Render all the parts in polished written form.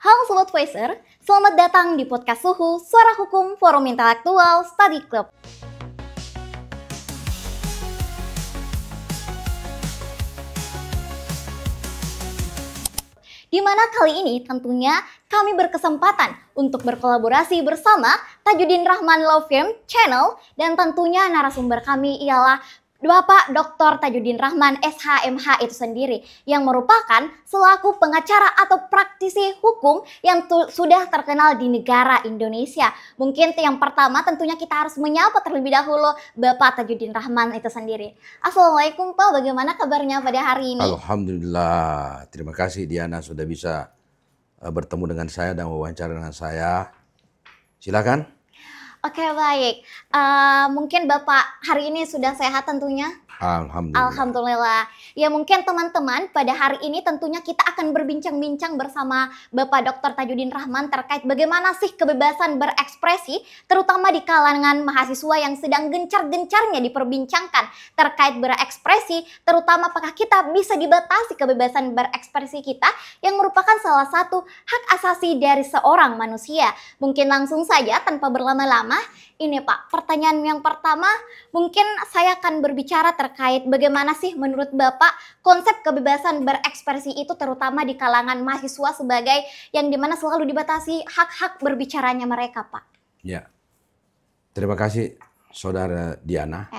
Halo Sobat Voicer, selamat datang di podcast Suhu, Suara Hukum Forum Intelektual Study Club. Di mana kali ini tentunya kami berkesempatan untuk berkolaborasi bersama Tajudin Rahman Law Firm Channel, dan tentunya narasumber kami ialah Bapak Dr. Tajudin Rahman SHMH itu sendiri, yang merupakan selaku pengacara atau praktisi hukum yang sudah terkenal di negara Indonesia. Mungkin yang pertama tentunya kita harus menyapa terlebih dahulu Bapak Tajudin Rahman itu sendiri. Assalamualaikum Pak, bagaimana kabarnya pada hari ini? Alhamdulillah, terima kasih Diana sudah bisa bertemu dengan saya dan wawancara dengan saya. Silakan. Oke, baik. Mungkin Bapak hari ini sudah sehat tentunya? Alhamdulillah. Alhamdulillah. Ya, mungkin teman-teman pada hari ini tentunya kita akan berbincang-bincang bersama Bapak Dr. Tajudin Rahman terkait bagaimana sih kebebasan berekspresi terutama di kalangan mahasiswa yang sedang gencar-gencarnya diperbincangkan terkait berekspresi, terutama apakah kita bisa dibatasi kebebasan berekspresi kita yang merupakan salah satu hak asasi dari seorang manusia. Mungkin langsung saja tanpa berlama-lama, ini Pak, pertanyaan yang pertama, mungkin saya akan berbicara terkait bagaimana sih menurut Bapak konsep kebebasan berekspresi itu terutama di kalangan mahasiswa sebagai yang dimana selalu dibatasi hak-hak berbicaranya mereka, Pak. Ya, terima kasih Saudara Diana.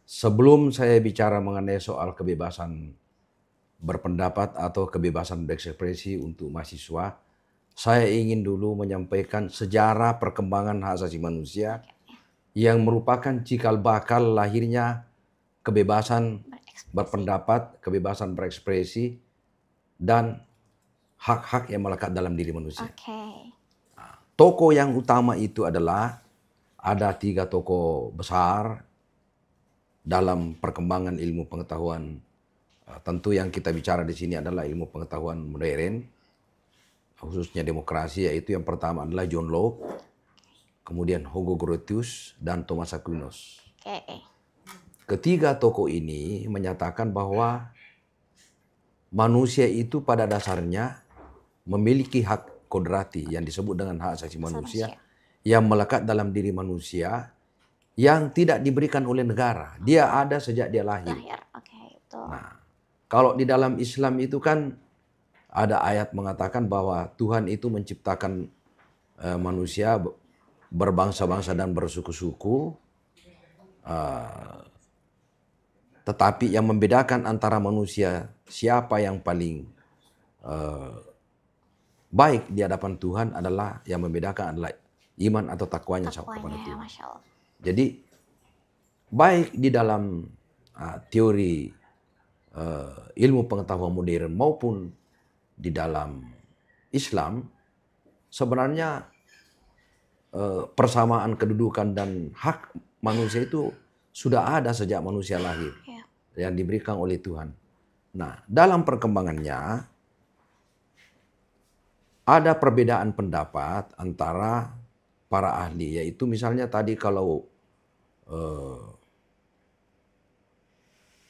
Sebelum saya bicara mengenai soal kebebasan berpendapat atau kebebasan berekspresi untuk mahasiswa, saya ingin dulu menyampaikan sejarah perkembangan hak asasi manusia yang merupakan cikal bakal lahirnya kebebasan berpendapat, kebebasan berekspresi, dan hak-hak yang melekat dalam diri manusia. Tokoh yang utama itu adalah ada 3 tokoh besar dalam perkembangan ilmu pengetahuan. Tentu yang kita bicara di sini adalah ilmu pengetahuan modern, khususnya demokrasi, yaitu yang pertama adalah John Locke, kemudian Hugo Grotius, dan Thomas Aquinas. Ketiga tokoh ini menyatakan bahwa manusia itu pada dasarnya memiliki hak kodrati yang disebut dengan hak asasi manusia yang melekat dalam diri manusia yang tidak diberikan oleh negara. Dia ada sejak dia lahir. Nah, kalau di dalam Islam itu kan ada ayat mengatakan bahwa Tuhan itu menciptakan manusia berbangsa-bangsa dan bersuku-suku. Tetapi yang membedakan antara manusia siapa yang paling baik di hadapan Tuhan adalah yang membedakan adalah iman atau takwanya kepada Tuhan. Jadi baik di dalam teori ilmu pengetahuan modern maupun di dalam Islam, sebenarnya persamaan kedudukan dan hak manusia itu sudah ada sejak manusia lahir yang diberikan oleh Tuhan. Nah, dalam perkembangannya ada perbedaan pendapat antara para ahli, yaitu misalnya tadi kalau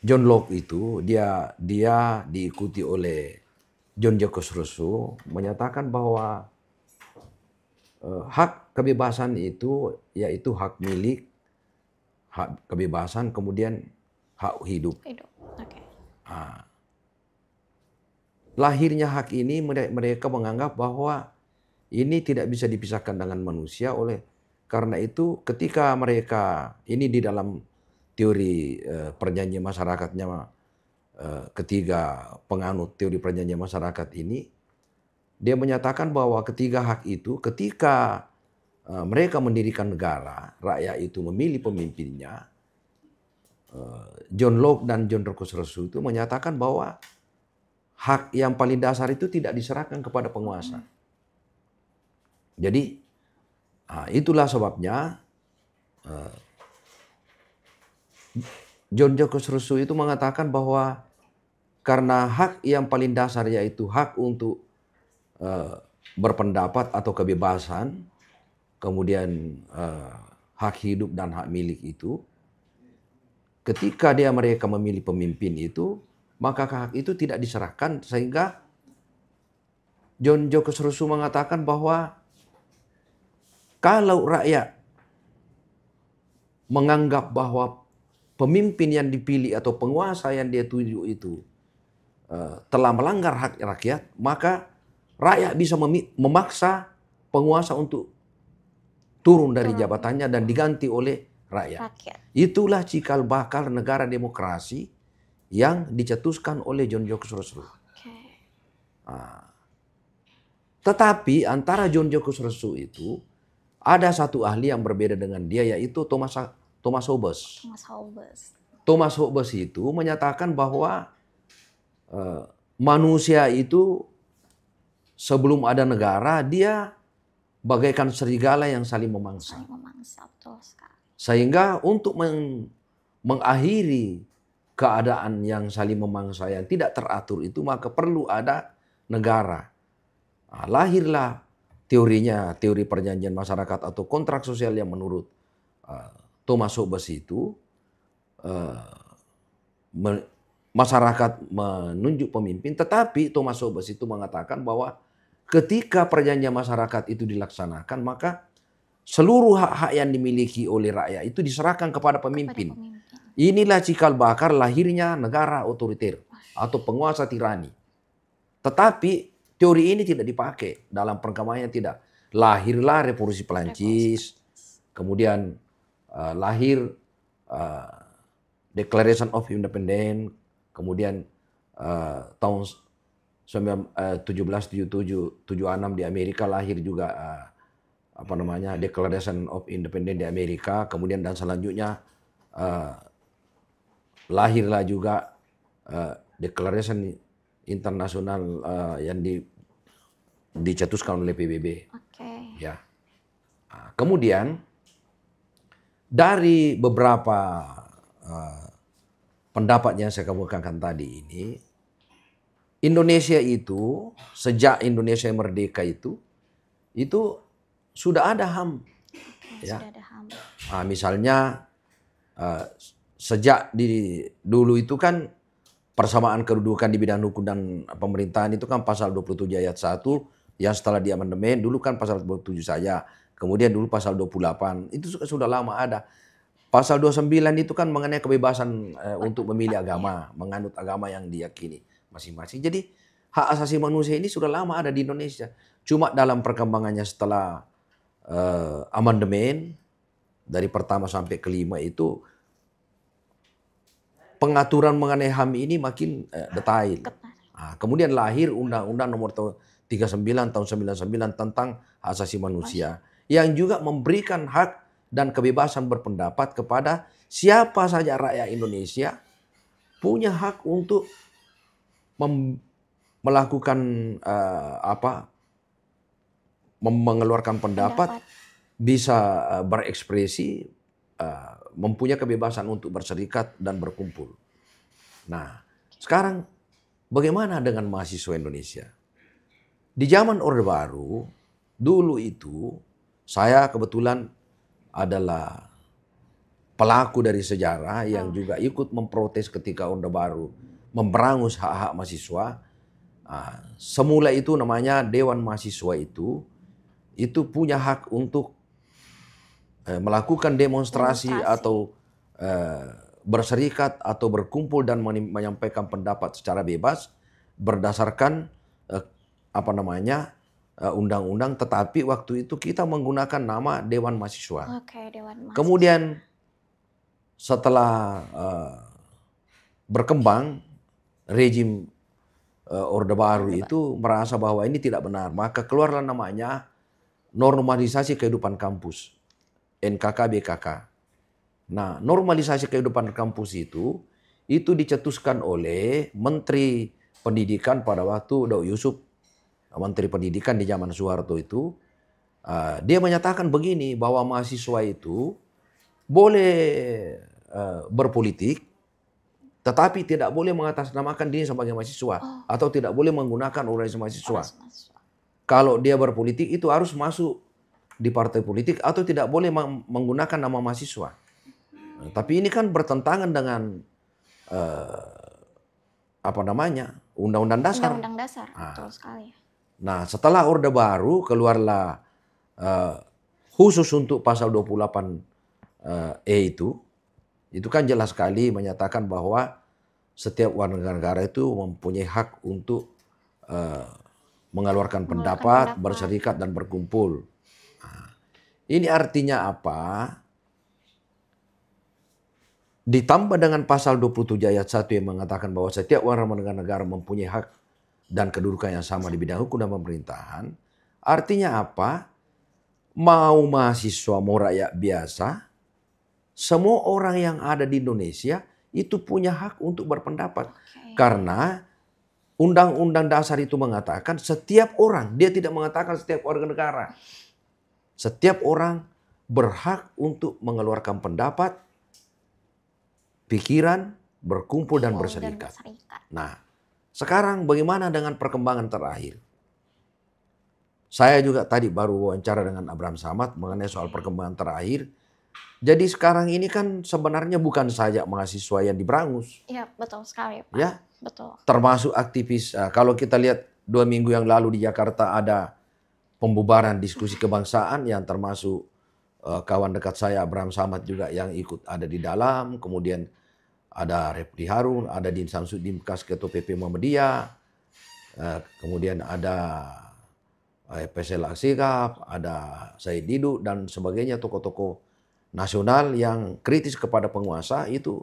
John Locke itu dia diikuti oleh John Jacques Rousseau, menyatakan bahwa hak kebebasan itu yaitu hak milik, hak kebebasan, kemudian hak hidup. Lahirnya hak ini mereka menganggap bahwa ini tidak bisa dipisahkan dengan manusia. Oleh karena itu ketika mereka ini di dalam teori perjanjian masyarakatnya, ketiga penganut teori perjanjian masyarakat ini, dia menyatakan bahwa ketiga hak itu ketika mereka mendirikan negara, rakyat itu memilih pemimpinnya. John Locke dan John Jacques Rousseau itu menyatakan bahwa hak yang paling dasar itu tidak diserahkan kepada penguasa. Jadi itulah sebabnya John Jacques Rousseau itu mengatakan bahwa karena hak yang paling dasar yaitu hak untuk berpendapat atau kebebasan, kemudian hak hidup dan hak milik itu, ketika mereka memilih pemimpin itu, maka hak itu tidak diserahkan sehingga John Jacques Rousseau mengatakan bahwa kalau rakyat menganggap bahwa pemimpin yang dipilih atau penguasa yang dia tuju itu telah melanggar hak rakyat, maka rakyat bisa memaksa penguasa untuk turun dari jabatannya dan diganti oleh rakyat. Itulah cikal bakal negara demokrasi yang dicetuskan oleh John Jacques Rousseau. Tetapi antara John Jacques Rousseau itu ada satu ahli yang berbeda dengan dia, yaitu Thomas Hobbes. Thomas Hobbes itu menyatakan bahwa manusia itu sebelum ada negara dia bagaikan serigala yang saling memangsa. Sehingga untuk mengakhiri keadaan yang saling memangsa yang tidak teratur itu, maka perlu ada negara. Lahirlah teorinya, teori perjanjian masyarakat atau kontrak sosial yang menurut Thomas Hobbes itu masyarakat menunjuk pemimpin, tetapi Thomas Hobbes itu mengatakan bahwa ketika perjanjian masyarakat itu dilaksanakan, maka seluruh hak-hak yang dimiliki oleh rakyat itu diserahkan kepada pemimpin. Inilah cikal bakal lahirnya negara otoriter atau penguasa tirani. Tetapi teori ini tidak dipakai dalam perkembangannya, tidak. Lahirlah Revolusi Perancis, kemudian lahir Declaration of Independence, kemudian tahun 1776 di Amerika lahir juga Declaration of Independence di Amerika, kemudian dan selanjutnya lahirlah juga Declaration Internasional yang dicetuskan oleh PBB. Ya. Kemudian dari beberapa pendapat yang saya kemukakan tadi ini, Indonesia itu sejak Indonesia merdeka itu sudah ada HAM. Ya. Sudah ada HAM. Misalnya sejak dulu itu kan persamaan kedudukan di bidang hukum dan pemerintahan itu kan pasal 27 ayat 1 yang setelah diamandemen dulu kan pasal 27 saja. Kemudian dulu pasal 28 itu sudah lama ada. Pasal 29 itu kan mengenai kebebasan untuk memilih agama, menganut agama yang diyakini masing-masing. Jadi hak asasi manusia ini sudah lama ada di Indonesia. Cuma dalam perkembangannya setelah amandemen dari pertama sampai kelima itu pengaturan mengenai HAM ini makin detail. Kemudian lahir Undang-Undang Nomor 39 tahun 99 tentang hak asasi manusia yang juga memberikan hak dan kebebasan berpendapat kepada siapa saja rakyat Indonesia punya hak untuk melakukan mengeluarkan pendapat, bisa berekspresi, mempunyai kebebasan untuk berserikat dan berkumpul. Nah, sekarang bagaimana dengan mahasiswa Indonesia? Di zaman Orde Baru, dulu itu saya kebetulan adalah pelaku dari sejarah yang juga ikut memprotes ketika Orde Baru memberangus hak-hak mahasiswa. Semula itu namanya Dewan Mahasiswa itu punya hak untuk melakukan demonstrasi atau berserikat atau berkumpul dan menyampaikan pendapat secara bebas berdasarkan undang-undang, tetapi waktu itu kita menggunakan nama Dewan Mahasiswa. Dewan Mahasiswa. Kemudian setelah berkembang rejim Orde Baru itu merasa bahwa ini tidak benar, maka keluarlah namanya Normalisasi Kehidupan Kampus, NKK-BKK. Nah, normalisasi kehidupan kampus itu dicetuskan oleh Menteri Pendidikan pada waktu Daud Yusuf, Menteri Pendidikan di zaman Soeharto itu. Dia menyatakan begini, bahwa mahasiswa itu boleh berpolitik, tetapi tidak boleh mengatasnamakan diri sebagai mahasiswa atau tidak boleh menggunakan organisasi mahasiswa. Kalau dia berpolitik itu harus masuk di partai politik atau tidak boleh menggunakan nama mahasiswa. Tapi ini kan bertentangan dengan Undang-Undang Dasar. Undang-Undang Dasar, betul sekali. Nah, setelah Orde Baru keluarlah khusus untuk pasal 28 itu kan jelas sekali menyatakan bahwa setiap warga negara itu mempunyai hak untuk mengeluarkan pendapat, berserikat dan berkumpul. Nah, ini artinya apa? Ditambah dengan pasal 27 ayat 1 yang mengatakan bahwa setiap warga negara mempunyai hak dan kedudukan yang sama di bidang hukum dan pemerintahan. Artinya apa? Mau mahasiswa, mau rakyat biasa, semua orang yang ada di Indonesia itu punya hak untuk berpendapat. Karena Undang-Undang Dasar itu mengatakan setiap orang, dia tidak mengatakan setiap warga negara. Setiap orang berhak untuk mengeluarkan pendapat, pikiran, berkumpul dan berserikat. Nah, sekarang bagaimana dengan perkembangan terakhir? Saya juga tadi baru wawancara dengan Abraham Samad mengenai soal perkembangan terakhir. Jadi sekarang ini kan sebenarnya bukan saja mahasiswa yang diberangus. Iya, betul sekali, Pak. Ya, betul. Termasuk aktivis. Kalau kita lihat 2 minggu yang lalu di Jakarta ada pembubaran diskusi kebangsaan yang termasuk kawan dekat saya Abraham Samad juga yang ikut ada di dalam. Kemudian ada Refdi Harun, ada Din Samsudin bekas Ketua PP Muhammadiyah, kemudian ada PSL Asikap, ada Said Didu dan sebagainya, tokoh-tokoh nasional yang kritis kepada penguasa itu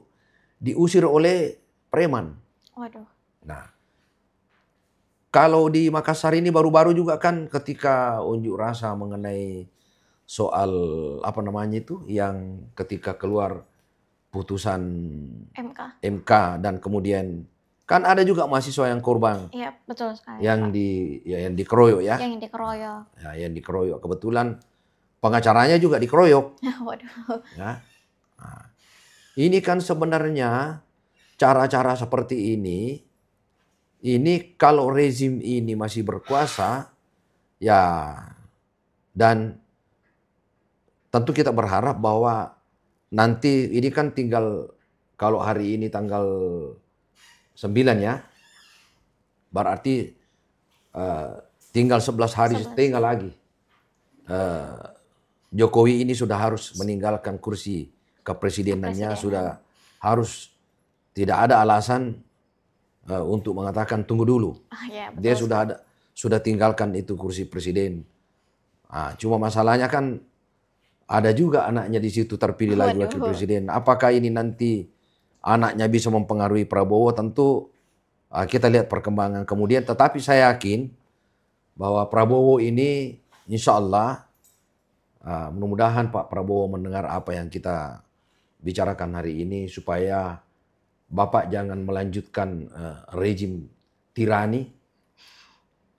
diusir oleh preman. Waduh. Nah, kalau di Makassar ini baru-baru juga kan ketika unjuk rasa mengenai soal apa namanya itu yang ketika keluar putusan MK dan kemudian kan ada juga mahasiswa yang korban. Iya, betul sekali. Yang dikeroyok ya. Yang dikeroyok. Ya, yang dikeroyok. Kebetulan pengacaranya juga dikeroyok. Waduh. Ya. Nah, ini kan sebenarnya cara-cara seperti ini kalau rezim ini masih berkuasa, ya, dan tentu kita berharap bahwa nanti ini kan tinggal, kalau hari ini tanggal 9 ya, berarti tinggal 11 hari setengah lagi. Jokowi ini sudah harus meninggalkan kursi kepresidenannya, sudah harus, tidak ada alasan untuk mengatakan tunggu dulu. Ya, dia sudah tinggalkan itu kursi presiden. Cuma masalahnya kan ada juga anaknya di situ terpilih lagi wakil presiden. Apakah ini nanti anaknya bisa mempengaruhi Prabowo? Tentu kita lihat perkembangan kemudian. Tetapi saya yakin bahwa Prabowo ini insya Allah, mudah-mudahan Pak Prabowo mendengar apa yang kita bicarakan hari ini supaya Bapak jangan melanjutkan rezim tirani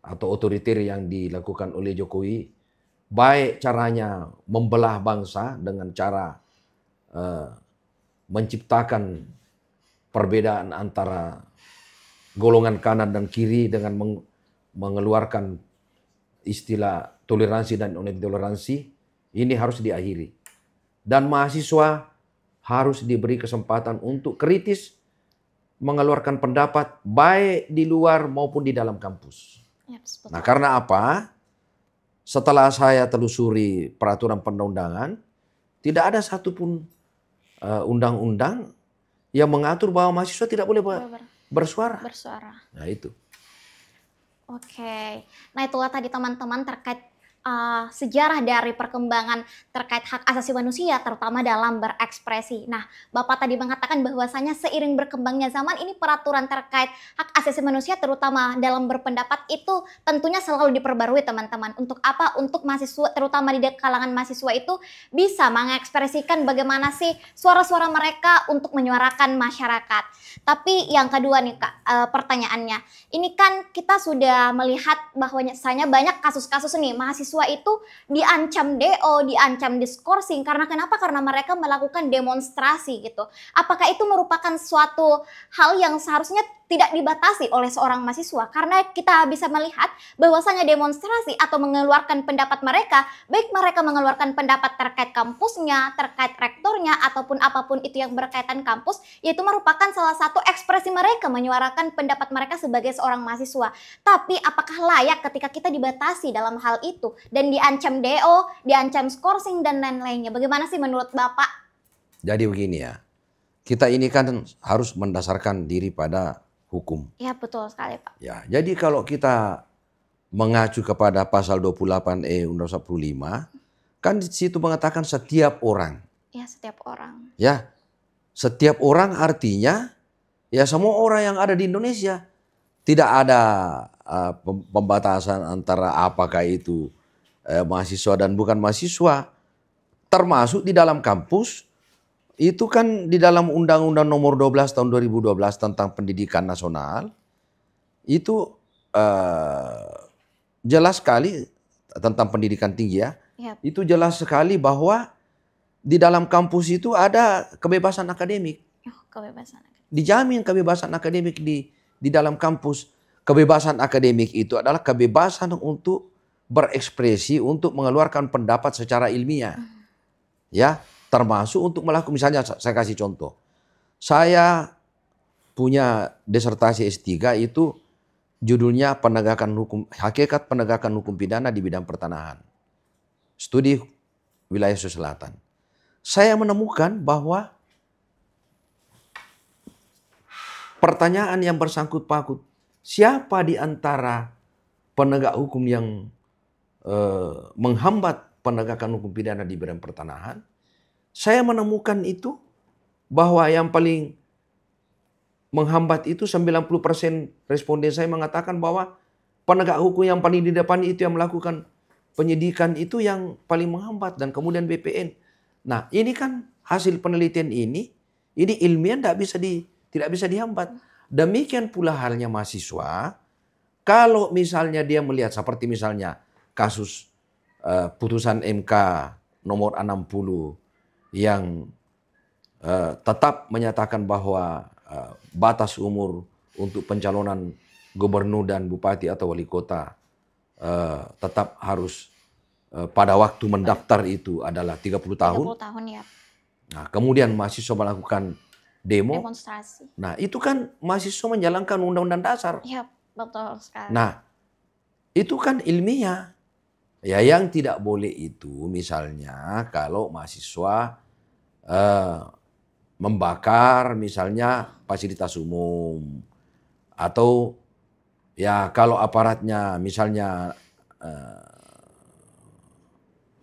atau otoriter yang dilakukan oleh Jokowi. Baik caranya membelah bangsa dengan cara menciptakan perbedaan antara golongan kanan dan kiri dengan mengeluarkan istilah toleransi dan non-toleransi. Ini harus diakhiri. Dan mahasiswa harus diberi kesempatan untuk kritis mengeluarkan pendapat baik di luar maupun di dalam kampus. Nah, karena apa? Setelah saya telusuri peraturan perundang-undangan, tidak ada satupun undang-undang yang mengatur bahwa mahasiswa tidak boleh bersuara. Nah itu. Oke. Nah itulah tadi teman-teman terkait sejarah dari perkembangan terkait hak asasi manusia, terutama dalam berekspresi. Nah, Bapak tadi mengatakan bahwasanya seiring berkembangnya zaman ini peraturan terkait hak asasi manusia, terutama dalam berpendapat itu tentunya selalu diperbarui teman-teman. Untuk apa? Untuk mahasiswa, terutama di kalangan mahasiswa itu bisa mengekspresikan bagaimana sih suara-suara mereka untuk menyuarakan masyarakat. Tapi yang kedua nih Kak, pertanyaannya, ini kan kita sudah melihat bahwasanya banyak kasus-kasus nih mahasiswa mahasiswa itu diancam DO, diancam diskorsing. Karena kenapa? Karena mereka melakukan demonstrasi gitu. Apakah itu merupakan suatu hal yang seharusnya tidak dibatasi oleh seorang mahasiswa? Karena kita bisa melihat bahwasanya demonstrasi atau mengeluarkan pendapat mereka, baik mereka mengeluarkan pendapat terkait kampusnya, terkait rektornya, ataupun apapun itu yang berkaitan kampus, yaitu merupakan salah satu ekspresi mereka menyuarakan pendapat mereka sebagai seorang mahasiswa. Tapi apakah layak ketika kita dibatasi dalam hal itu dan diancam DO, diancam skorsing dan lain-lainnya? Bagaimana sih menurut Bapak? Jadi begini ya, kita ini kan harus mendasarkan diri pada hukum. Ya betul sekali Pak. Ya, jadi kalau kita mengacu kepada pasal 28E Undang-Undang 45, kan di situ mengatakan setiap orang. Ya, setiap orang. Ya, setiap orang artinya ya semua orang yang ada di Indonesia. Tidak ada pembatasan antara apakah itu mahasiswa dan bukan mahasiswa. Termasuk di dalam kampus. Itu kan di dalam Undang-Undang Nomor 12 Tahun 2012 tentang Pendidikan Nasional itu jelas sekali tentang pendidikan tinggi ya. Yep. Itu jelas sekali bahwa di dalam kampus itu ada kebebasan akademik. Oh, kebebasan akademik. Dijamin kebebasan akademik di dalam kampus. Kebebasan akademik itu adalah kebebasan untuk berekspresi, untuk mengeluarkan pendapat secara ilmiah. Ya. Termasuk untuk melakukan, misalnya saya kasih contoh. Saya punya disertasi S3 itu judulnya Hakikat Penegakan Hukum Pidana di Bidang Pertanahan. Studi Wilayah Sulawesi Selatan. Saya menemukan bahwa pertanyaan yang bersangkut paut, siapa di antara penegak hukum yang menghambat penegakan hukum pidana di bidang pertanahan? Saya menemukan itu bahwa yang paling menghambat itu 90% responden saya mengatakan bahwa penegak hukum yang paling di depan itu yang melakukan penyidikan itu yang paling menghambat dan kemudian BPN. Nah, ini kan hasil penelitian ini ilmiah tidak bisa dihambat. Demikian pula halnya mahasiswa. Kalau misalnya dia melihat seperti misalnya kasus putusan MK nomor 60 yang tetap menyatakan bahwa batas umur untuk pencalonan gubernur dan bupati atau wali kota tetap harus pada waktu mendaftar itu adalah 30 tahun. 30 tahun ya. Nah, kemudian mahasiswa melakukan demonstrasi. Nah, itu kan mahasiswa menjalankan undang-undang dasar. Iya, betul sekali. Nah, itu kan ilmiah. Ya, yang tidak boleh itu misalnya kalau mahasiswa membakar misalnya fasilitas umum atau ya kalau aparatnya misalnya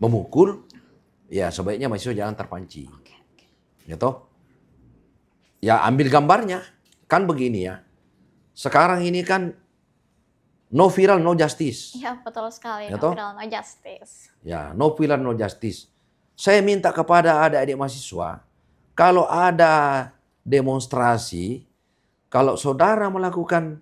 memukul, ya sebaiknya mahasiswa jangan terpancing. Gitu. Ya ambil gambarnya, kan begini ya. Sekarang ini kan no viral, no justice. Ya betul sekali, ya no viral, no justice. Ya, no viral, no justice. Saya minta kepada adik-adik mahasiswa, kalau ada demonstrasi, kalau saudara melakukan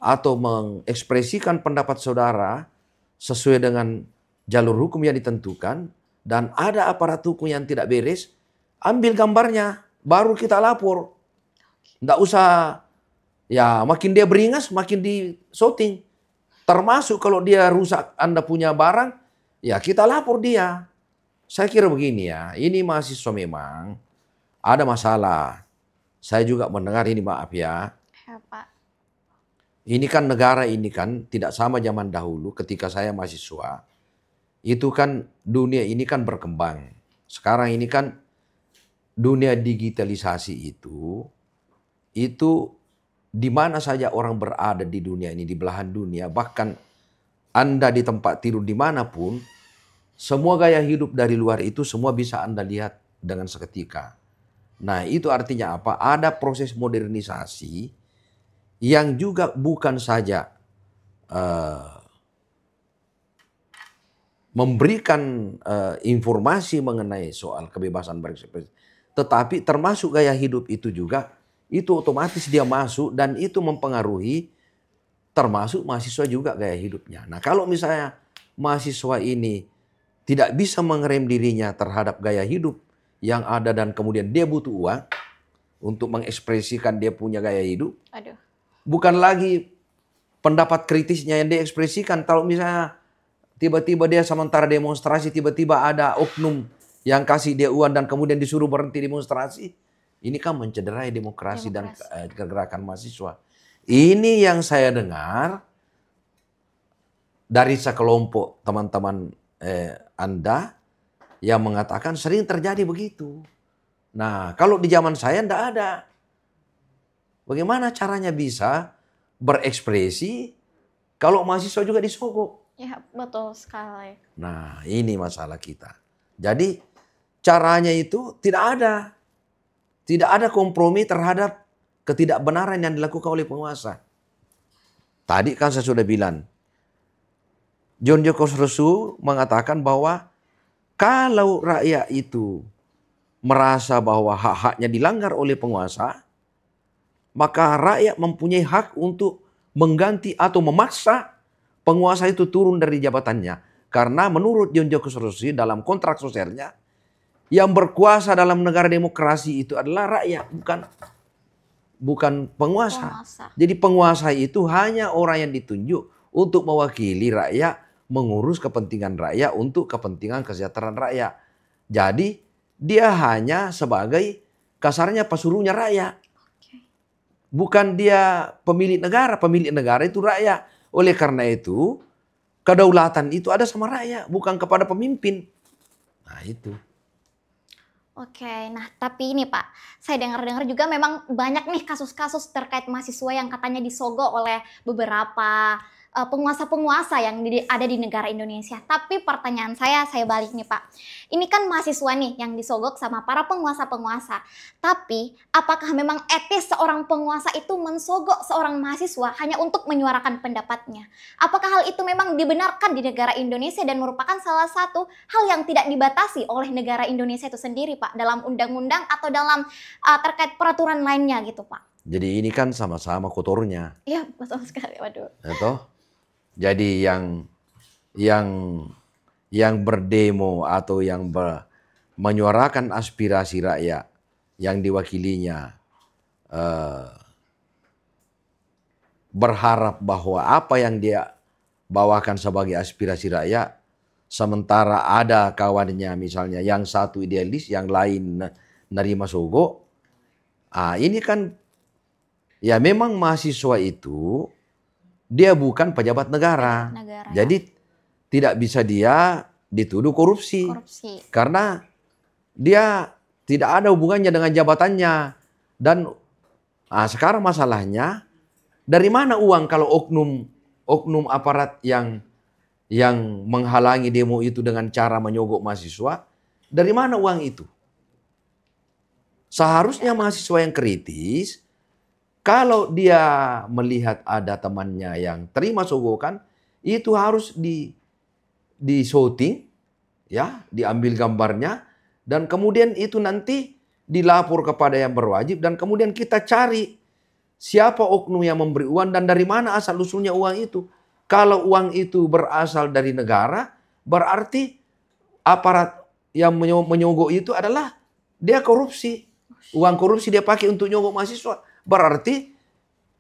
atau mengekspresikan pendapat saudara sesuai dengan jalur hukum yang ditentukan, dan ada aparat hukum yang tidak beres, ambil gambarnya, baru kita lapor. Nggak usah, ya makin dia beringas, makin di shooting. Termasuk kalau dia rusak Anda punya barang, ya kita lapor dia. Saya kira begini ya, ini mahasiswa memang ada masalah. Saya juga mendengar ini, maaf ya. Ya Pak. Ini kan negara ini kan tidak sama zaman dahulu ketika saya mahasiswa. Itu kan dunia ini kan berkembang. Sekarang ini kan dunia digitalisasi itu di mana saja orang berada di dunia ini, di belahan dunia, bahkan Anda di tempat tidur dimanapun, semua gaya hidup dari luar itu semua bisa Anda lihat dengan seketika. Nah, itu artinya apa? Ada proses modernisasi yang juga bukan saja memberikan informasi mengenai soal kebebasan berekspresi, tetapi termasuk gaya hidup itu juga, itu otomatis dia masuk dan itu mempengaruhi termasuk mahasiswa juga gaya hidupnya. Nah, kalau misalnya mahasiswa ini tidak bisa mengerem dirinya terhadap gaya hidup yang ada dan kemudian dia butuh uang untuk mengekspresikan dia punya gaya hidup. Aduh. Bukan lagi pendapat kritisnya yang dia ekspresikan. Kalau misalnya tiba-tiba dia sementara demonstrasi, tiba-tiba ada oknum yang kasih dia uang dan kemudian disuruh berhenti demonstrasi. Ini kan mencederai demokrasi. Dan gerakan mahasiswa. Ini yang saya dengar dari sekelompok teman-teman Anda yang mengatakan sering terjadi begitu. Nah, kalau di zaman saya enggak ada. Bagaimana caranya bisa berekspresi kalau mahasiswa juga disogok? Ya, betul sekali. Nah, ini masalah kita. Jadi, caranya itu tidak ada. Tidak ada kompromi terhadap ketidakbenaran yang dilakukan oleh penguasa. Tadi kan saya sudah bilang, John Joko Rousseau mengatakan bahwa kalau rakyat itu merasa bahwa hak-haknya dilanggar oleh penguasa, maka rakyat mempunyai hak untuk mengganti atau memaksa penguasa itu turun dari jabatannya. Karena menurut John Joko Rousseau dalam kontrak sosialnya, yang berkuasa dalam negara demokrasi itu adalah rakyat, bukan penguasa. Jadi penguasa itu hanya orang yang ditunjuk untuk mewakili rakyat, mengurus kepentingan rakyat untuk kepentingan kesejahteraan rakyat. Jadi dia hanya sebagai kasarnya pesuruhnya rakyat. Bukan dia pemilik negara. Pemilik negara itu rakyat. Oleh karena itu kedaulatan itu ada sama rakyat, bukan kepada pemimpin. Nah itu. Oke, nah tapi ini Pak, saya dengar-dengar juga memang banyak nih kasus-kasus terkait mahasiswa yang katanya disogok oleh beberapa penguasa-penguasa yang ada di negara Indonesia. Tapi pertanyaan saya balik nih Pak. Ini kan mahasiswa nih yang disogok sama para penguasa-penguasa. Tapi apakah memang etis seorang penguasa itu mensogok seorang mahasiswa hanya untuk menyuarakan pendapatnya? Apakah hal itu memang dibenarkan di negara Indonesia dan merupakan salah satu hal yang tidak dibatasi oleh negara Indonesia itu sendiri Pak? Dalam undang-undang atau dalam terkait peraturan lainnya gitu Pak? Jadi ini kan sama-sama kotornya. Iya betul sekali, waduh. Itu. Jadi yang berdemo atau yang menyuarakan aspirasi rakyat yang diwakilinya berharap bahwa apa yang dia bawakan sebagai aspirasi rakyat, sementara ada kawannya misalnya yang satu idealis, yang lain nerima sogok. Ini kan ya memang mahasiswa itu dia bukan pejabat negara. Jadi tidak bisa dia dituduh korupsi. Karena dia tidak ada hubungannya dengan jabatannya. Dan sekarang masalahnya, dari mana uang kalau oknum aparat yang menghalangi demo itu dengan cara menyogok mahasiswa, dari mana uang itu? Seharusnya mahasiswa yang kritis, kalau dia melihat ada temannya yang terima sogokan, itu harus di-shooting, ya, diambil gambarnya, dan kemudian itu nanti dilapor kepada yang berwajib, dan kemudian kita cari siapa oknum yang memberi uang dan dari mana asal usulnya uang itu. Kalau uang itu berasal dari negara, berarti aparat yang menyogok itu adalah dia korupsi. Uang korupsi dia pakai untuk nyogok mahasiswa. Berarti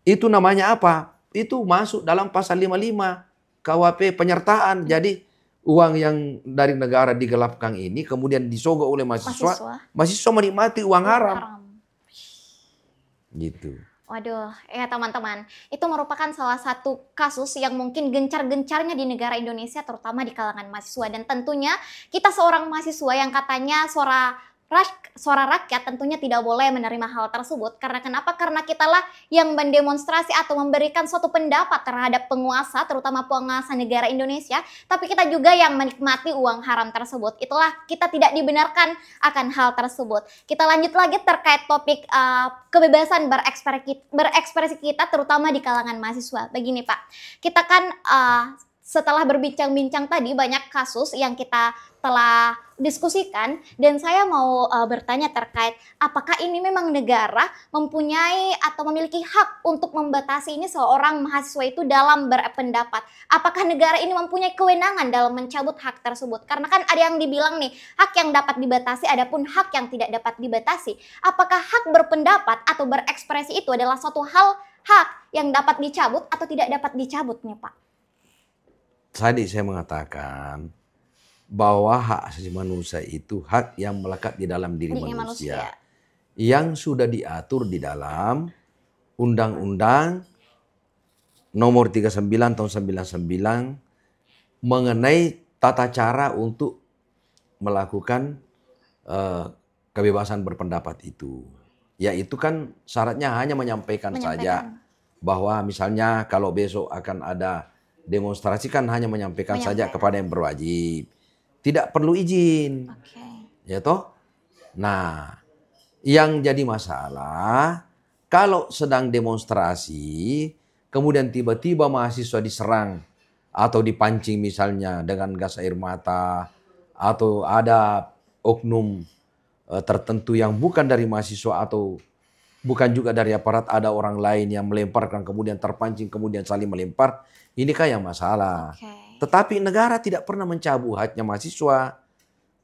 itu namanya apa? Itu masuk dalam pasal 55 KUHP penyertaan. Jadi uang yang dari negara digelapkan ini kemudian disogok oleh mahasiswa menikmati uang haram. Gitu. Waduh, ya teman-teman, itu merupakan salah satu kasus yang mungkin gencar-gencarnya di negara Indonesia, terutama di kalangan mahasiswa. Dan tentunya kita seorang mahasiswa yang katanya suara rakyat tentunya tidak boleh menerima hal tersebut. Karena kenapa? Karena kitalah yang mendemonstrasi atau memberikan suatu pendapat terhadap penguasa, terutama penguasa negara Indonesia. Tapi kita juga yang menikmati uang haram tersebut. Itulah kita tidak dibenarkan akan hal tersebut. Kita lanjut lagi terkait topik kebebasan berekspresi kita, terutama di kalangan mahasiswa. Begini Pak, kita kan setelah berbincang-bincang tadi banyak kasus yang kita telah diskusikan, dan saya mau bertanya terkait apakah ini memang negara mempunyai atau memiliki hak untuk membatasi ini seorang mahasiswa itu dalam berpendapat. Apakah negara ini mempunyai kewenangan dalam mencabut hak tersebut? Karena kan ada yang dibilang nih, hak yang dapat dibatasi, adapun hak yang tidak dapat dibatasi. Apakah hak berpendapat atau berekspresi itu adalah suatu hak yang dapat dicabut atau tidak dapat dicabut nih Pak? Tadi saya mengatakan bahwa hak asasi manusia itu hak yang melekat di dalam diri manusia. Yang sudah diatur di dalam Undang-Undang Nomor 39 tahun 99 mengenai tata cara untuk melakukan kebebasan berpendapat itu. Yaitu kan syaratnya hanya menyampaikan saja bahwa misalnya kalau besok akan ada demonstrasi kan hanya menyampaikan saja kepada yang berwajib. Tidak perlu izin. Ya toh? Nah, yang jadi masalah kalau sedang demonstrasi kemudian tiba-tiba mahasiswa diserang atau dipancing misalnya dengan gas air mata atau ada oknum tertentu yang bukan dari mahasiswa atau bukan juga dari aparat, ada orang lain yang melemparkan kemudian terpancing kemudian saling melempar, ini kan yang masalah. Tetapi negara tidak pernah mencabut haknya mahasiswa.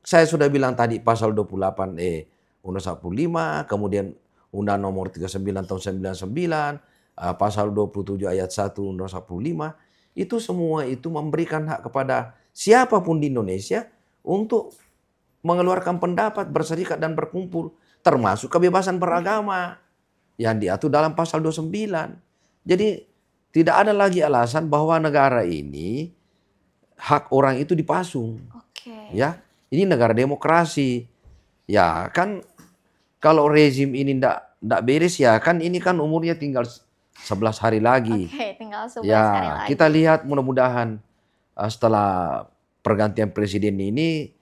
Saya sudah bilang tadi pasal 28E Undang 45, kemudian Undang Nomor 39 tahun 99, pasal 27 ayat 1 Undang 45, itu semua itu memberikan hak kepada siapapun di Indonesia untuk mengeluarkan pendapat, berserikat dan berkumpul, termasuk kebebasan beragama yang diatur dalam pasal 29. Jadi tidak ada lagi alasan bahwa negara ini hak orang itu dipasung. Ya, ini negara demokrasi. Ya kan kalau rezim ini ndak beres ya kan ini kan umurnya tinggal 11 hari lagi. Tinggal 11 ya, hari lagi. Kita lihat mudah-mudahan setelah pergantian presiden ini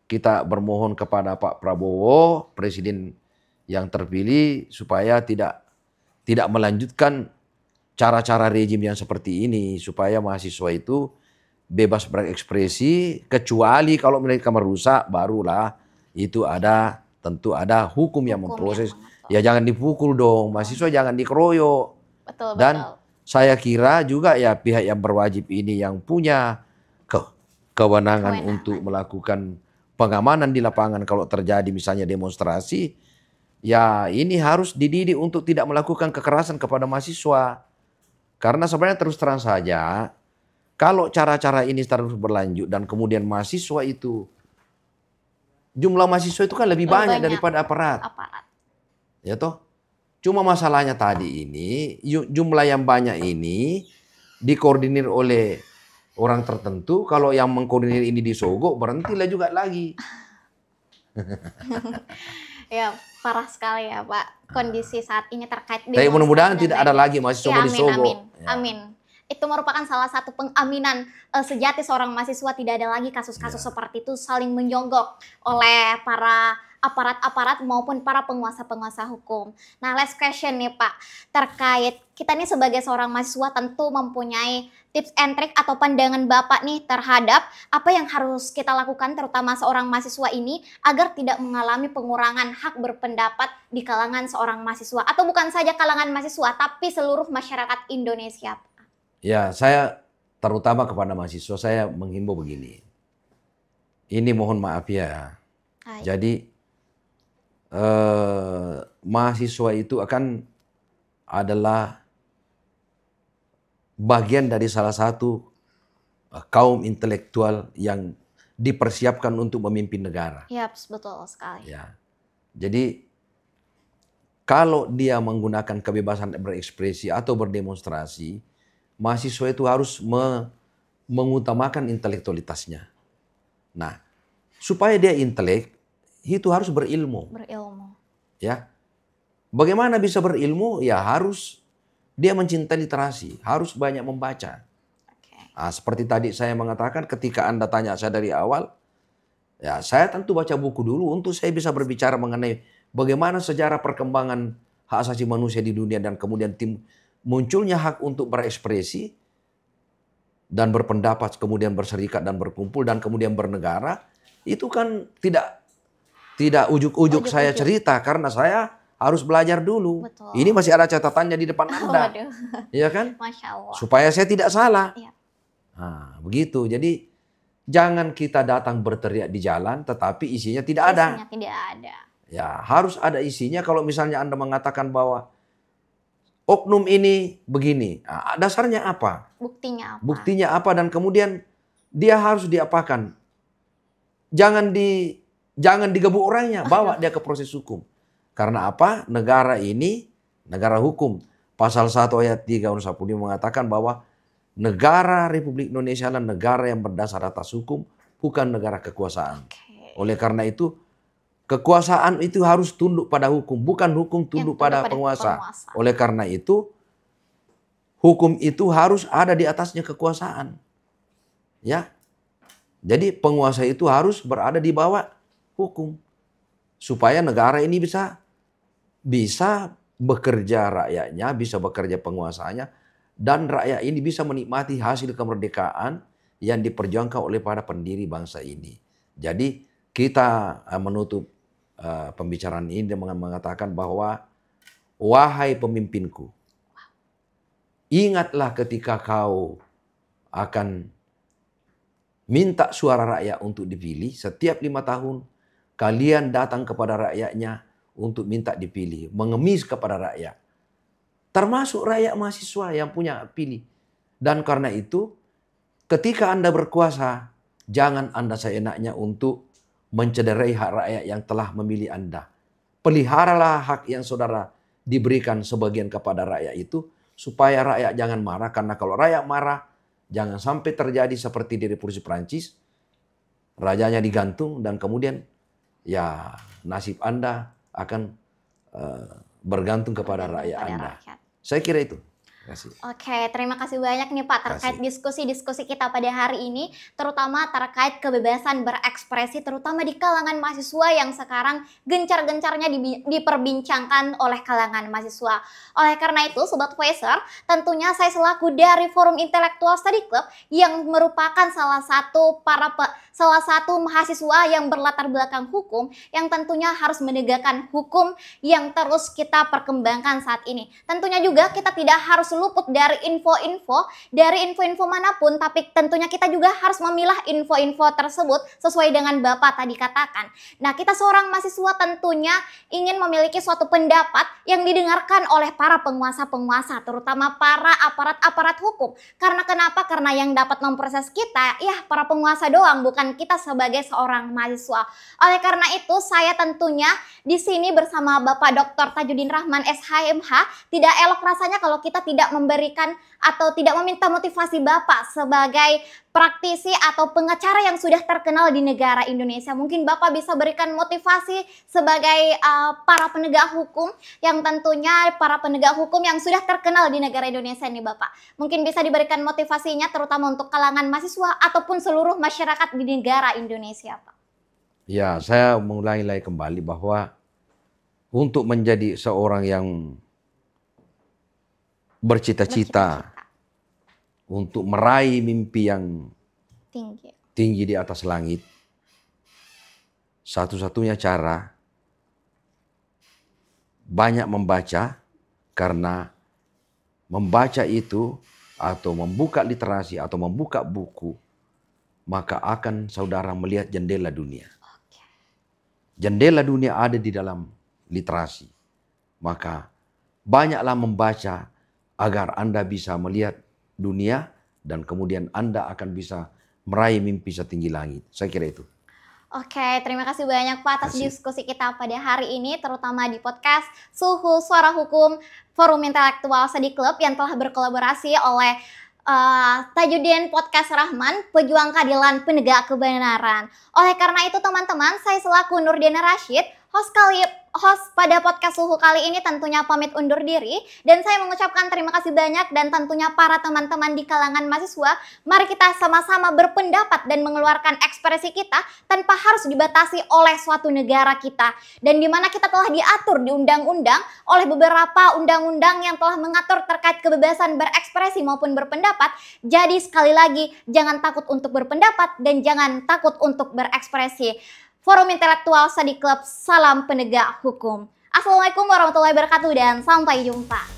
kita bermohon kepada Pak Prabowo, presiden yang terpilih, supaya tidak melanjutkan cara-cara rezim yang seperti ini, supaya mahasiswa itu bebas berekspresi, kecuali kalau mereka merusak barulah itu tentu ada hukum yang memproses. Ya jangan dipukul dong, mahasiswa jangan dikeroyok. Dan saya kira juga ya pihak yang berwajib ini yang punya kewenangan untuk melakukan pengamanan di lapangan kalau terjadi misalnya demonstrasi, ya ini harus dididik untuk tidak melakukan kekerasan kepada mahasiswa. Karena sebenarnya terus terang saja, kalau cara-cara ini terus berlanjut dan kemudian mahasiswa itu, jumlah mahasiswa itu kan lebih banyak daripada aparat. Ya toh? Cuma masalahnya tadi ini, jumlah yang banyak ini dikoordinir oleh orang tertentu, kalau yang mengkoordinir ini disogok, berhentilah juga lagi. Ya, parah sekali ya Pak, kondisi saat ini terkait demonstrasi. Tapi mudah-mudahan tidak ada lagi mahasiswa disogok. Amin. Itu merupakan salah satu pengaminan sejati seorang mahasiswa, tidak ada lagi kasus-kasus seperti itu saling menyogok oleh para aparat-aparat maupun para penguasa-penguasa hukum. Nah, last question nih Pak, terkait kita nih sebagai seorang mahasiswa tentu mempunyai tips and trick atau pandangan Bapak nih terhadap apa yang harus kita lakukan terutama seorang mahasiswa ini agar tidak mengalami pengurangan hak berpendapat di kalangan seorang mahasiswa, atau bukan saja kalangan mahasiswa tapi seluruh masyarakat Indonesia. Ya, saya terutama kepada mahasiswa saya menghimbau begini. Ini mohon maaf ya. Jadi mahasiswa itu adalah bagian dari salah satu kaum intelektual yang dipersiapkan untuk memimpin negara. Ya, betul sekali. Ya. Jadi kalau dia menggunakan kebebasan berekspresi atau berdemonstrasi, mahasiswa itu harus mengutamakan intelektualitasnya. Nah, supaya dia intelek, itu harus berilmu. Ya. Bagaimana bisa berilmu? Ya harus dia mencintai literasi, harus banyak membaca. Nah, seperti tadi saya mengatakan ketika Anda tanya saya dari awal, ya saya tentu baca buku dulu untuk saya bisa berbicara mengenai bagaimana sejarah perkembangan hak asasi manusia di dunia dan kemudian munculnya hak untuk berekspresi. dan berpendapat, kemudian berserikat dan berkumpul dan kemudian bernegara, itu kan tidak ujuk-ujuk saya cerita karena saya harus belajar dulu. Betul. Ini masih ada catatannya di depan Anda. Waduh. Iya kan? Masya Allah. Supaya saya tidak salah. Iya. Nah, begitu. Jadi jangan kita datang berteriak di jalan tetapi isinya tidak ada. Isinya tidak ada. Ya, harus ada isinya. Kalau misalnya Anda mengatakan bahwa oknum ini begini, nah, dasarnya apa? Buktinya apa? Buktinya apa dan kemudian dia harus diapakan? Jangan digebuk orangnya, bawa dia ke proses hukum. Karena apa? Negara ini negara hukum. Pasal 1 ayat 3 Undang-Undang 45 mengatakan bahwa negara Republik Indonesia adalah negara yang berdasar atas hukum, bukan negara kekuasaan. Oleh karena itu, kekuasaan itu harus tunduk pada hukum, bukan hukum tunduk pada penguasa. Oleh karena itu, hukum itu harus ada di atasnya kekuasaan. Ya. Jadi penguasa itu harus berada di bawah hukum. Supaya negara ini bisa bekerja rakyatnya, bisa bekerja penguasanya, dan rakyat ini bisa menikmati hasil kemerdekaan yang diperjuangkan oleh para pendiri bangsa ini. Jadi kita menutup pembicaraan ini dengan mengatakan bahwa wahai pemimpinku, ingatlah ketika kau akan minta suara rakyat untuk dipilih, setiap 5 tahun kalian datang kepada rakyatnya untuk minta dipilih, mengemis kepada rakyat. Termasuk rakyat mahasiswa yang punya pilih. Dan karena itu, ketika Anda berkuasa, jangan Anda seenaknya untuk mencederai hak rakyat yang telah memilih Anda. Peliharalah hak yang saudara diberikan sebagian kepada rakyat itu, supaya rakyat jangan marah. Karena kalau rakyat marah, jangan sampai terjadi seperti di Revolusi Prancis, rajanya digantung dan kemudian ya nasib Anda akan bergantung kepada rakyat Anda. Saya kira itu. Terima kasih. Oke, terima kasih banyak nih Pak terkait diskusi-diskusi kita pada hari ini, terutama terkait kebebasan berekspresi, terutama di kalangan mahasiswa yang sekarang gencar-gencarnya diperbincangkan oleh kalangan mahasiswa. Oleh karena itu, Sobat Voicer, tentunya saya selaku dari Forum Intellectual Study Club yang merupakan salah satu mahasiswa yang berlatar belakang hukum, yang tentunya harus menegakkan hukum yang terus kita perkembangkan saat ini. Tentunya juga kita tidak harus luput dari info-info manapun, tapi tentunya kita juga harus memilah info-info tersebut sesuai dengan Bapak tadi katakan. Nah, kita seorang mahasiswa tentunya ingin memiliki suatu pendapat yang didengarkan oleh para penguasa-penguasa, terutama para aparat-aparat hukum. Karena kenapa? Karena yang dapat memproses kita, ya para penguasa doang, bukan kita sebagai seorang mahasiswa. Oleh karena itu, saya tentunya di sini bersama Bapak Dr. Tajudin Rahman SHMH, tidak elok rasanya kalau kita tidak memberikan atau tidak meminta motivasi Bapak sebagai praktisi atau pengacara yang sudah terkenal di negara Indonesia. Mungkin Bapak bisa berikan motivasi sebagai para penegak hukum yang tentunya para penegak hukum yang sudah terkenal di negara Indonesia ini Bapak. Mungkin bisa diberikan motivasinya terutama untuk kalangan mahasiswa ataupun seluruh masyarakat di negara Indonesia Pak. Ya, saya mulai kembali bahwa untuk menjadi seorang yang bercita-cita untuk meraih mimpi yang tinggi di atas langit, satu-satunya cara banyak membaca, karena membaca itu atau membuka literasi atau membuka buku, maka akan saudara melihat jendela dunia. Jendela dunia ada di dalam literasi. Maka banyaklah membaca agar Anda bisa melihat dunia dan kemudian Anda akan bisa meraih mimpi setinggi langit. Saya kira itu. Oke, terima kasih banyak Pak atas diskusi kita pada hari ini, terutama di podcast Suhu Suara Hukum Forum Intellectual Study Club yang telah berkolaborasi oleh Tajudin Podcast Rahman, pejuang keadilan penegak kebenaran. Oleh karena itu teman-teman, saya selaku Nurdiana Rashid, host pada podcast Suhu kali ini tentunya pamit undur diri, dan saya mengucapkan terima kasih banyak, dan tentunya para teman-teman di kalangan mahasiswa, mari kita sama-sama berpendapat dan mengeluarkan ekspresi kita tanpa harus dibatasi oleh suatu negara kita, dan di mana kita telah diatur di undang-undang oleh beberapa undang-undang yang telah mengatur terkait kebebasan berekspresi maupun berpendapat. Jadi sekali lagi, jangan takut untuk berpendapat dan jangan takut untuk berekspresi. Forum Intelektual Study Club, salam penegak hukum. Assalamualaikum warahmatullahi wabarakatuh dan sampai jumpa.